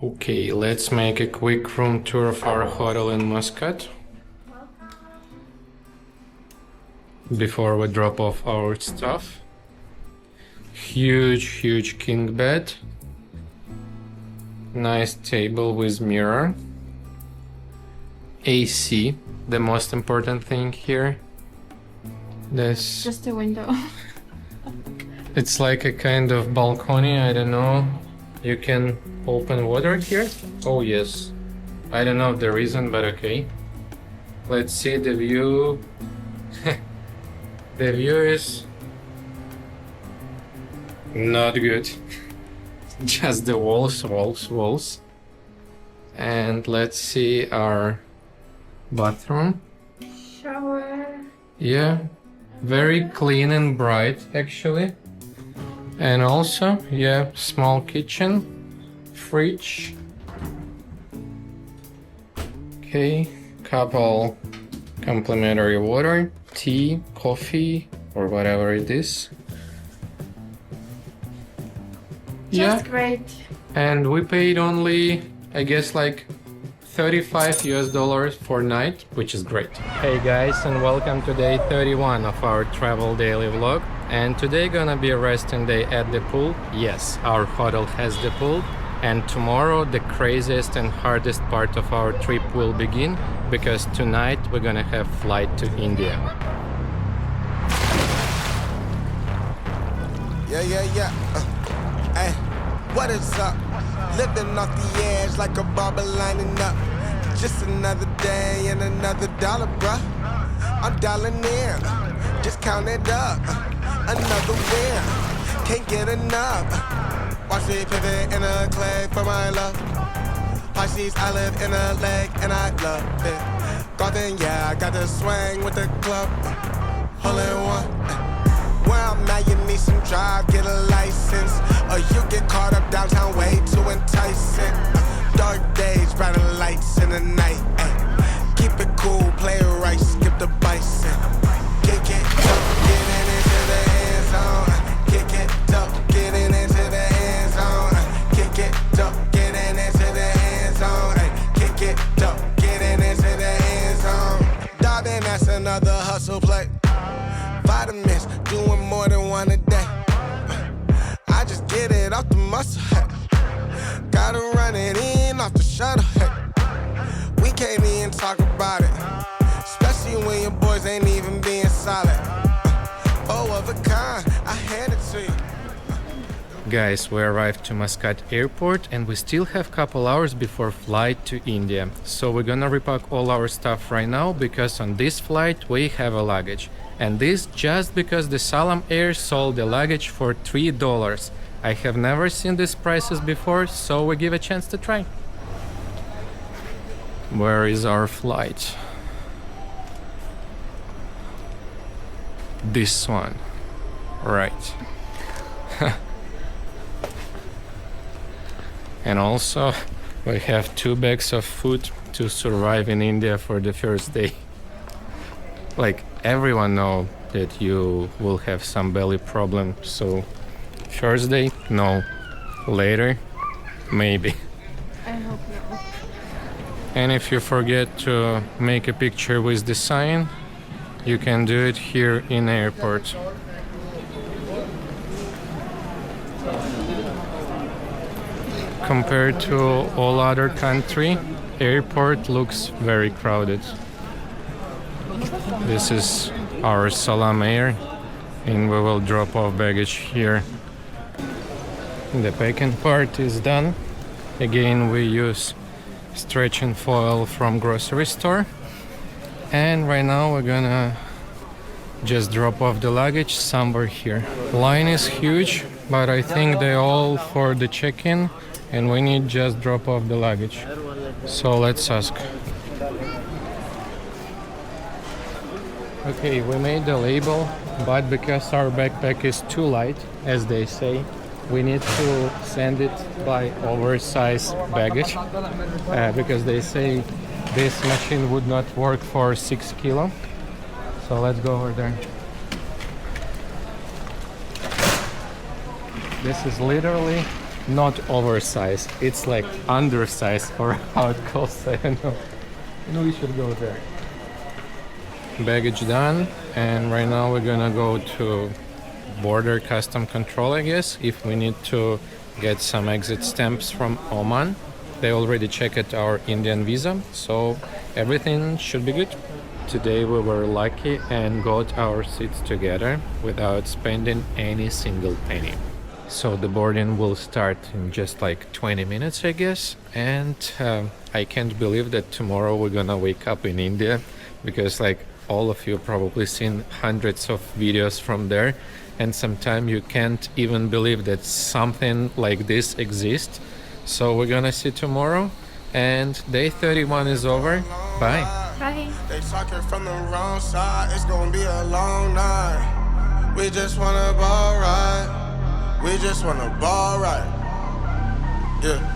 Okay, let's make a quick room tour of our hotel in Muscat before we drop off our stuff. Huge king bed, nice table with mirror, AC, the most important thing here. This Just a window. it's like a kind of balcony, I don't know. You can open water here. Oh yes, I don't know the reason, but okay. Let's see the view. The view is not good. Just the walls. And let's see our bathroom. Shower. Yeah, very clean and bright actually. And also, yeah, small kitchen, fridge. Okay, couple complimentary water, tea, coffee, or whatever it is. Just great. And we paid only, I guess, like $35 for night, which is great. Hey guys, and welcome to day 31 of our travel daily vlog. And today gonna be a resting day at the pool. Yes, our hotel has the pool. And tomorrow the craziest and hardest part of our trip will begin, because tonight we're gonna have flight to India. Yeah. Hey, what is up? Living off the edge like a barber lining up. Just another day and another dollar, bruh. I'm dialing in, just count it up. Another win, can't get enough. Watch me pivot in a clay for my love. Pisces, I live in a lake and I love it. Garden, yeah, I got the swing with the club. Hole in one. Where I'm at, you need some drive, get a license. Or you get caught up downtown way too enticing. Dark days, brighter lights in the night. Ay. Keep it cool, play it right, skip the bison. Kick it up, getting into the end zone. Kick it up, getting into the end zone. Kick it up, getting into the end zone. Kick it up, getting into the end zone. Darling, that's another hustle play. Vitamins, doing more than one a day. I just get it off the muscle. Gotta run it in off the shuttle. We can't even talk about it, especially when your boys ain't even being solid. Oh, of a kind, I hand it to you. Guys, we arrived to Muscat airport and we still have couple hours before flight to India. So we're gonna repack all our stuff right now, because on this flight we have a luggage. And this just because the Salam Air sold the luggage for $3. I have never seen these prices before, so we give a chance to try. Where is our flight? This one. Right. And also, we have 2 bags of food to survive in India for the first day. Like, everyone know that you will have some belly problem, so first day, no. Later, maybe. I hope no. And if you forget to make a picture with the sign, you can do it here in airport. Compared to all other country, airport looks very crowded. This is our Salam Air, and we will drop off baggage here. The packing part is done. Again, we use stretching foil from grocery store. And right now we're gonna just drop off the luggage somewhere here. Line is huge, but I think they all for the check-in, and we need just drop off the luggage. So let's ask. Okay, we made the label, but because our backpack is too light, as they say, we need to send it by oversized baggage, because they say this machine would not work for 6 kilo. So let's go over there. This is literally not oversized, it's like undersized, or how it calls, I don't know. We should go there. Baggage done, and right now we're gonna go to border custom control, I guess, if we need to get some exit stamps from Oman. They already checked our Indian visa, so everything should be good. Today we were lucky and got our seats together without spending any single penny. So the boarding will start in just like 20 minutes, I guess. And I can't believe that tomorrow we're gonna wake up in India, because like all of you probably seen hundreds of videos from there, and sometimes you can't even believe that something like this exists. So we're gonna see tomorrow, and day 31 is over. Bye. Bye. They talking from the wrong side, it's gonna be a long night. We just wanna ball right. We just wanna ball right. Yeah.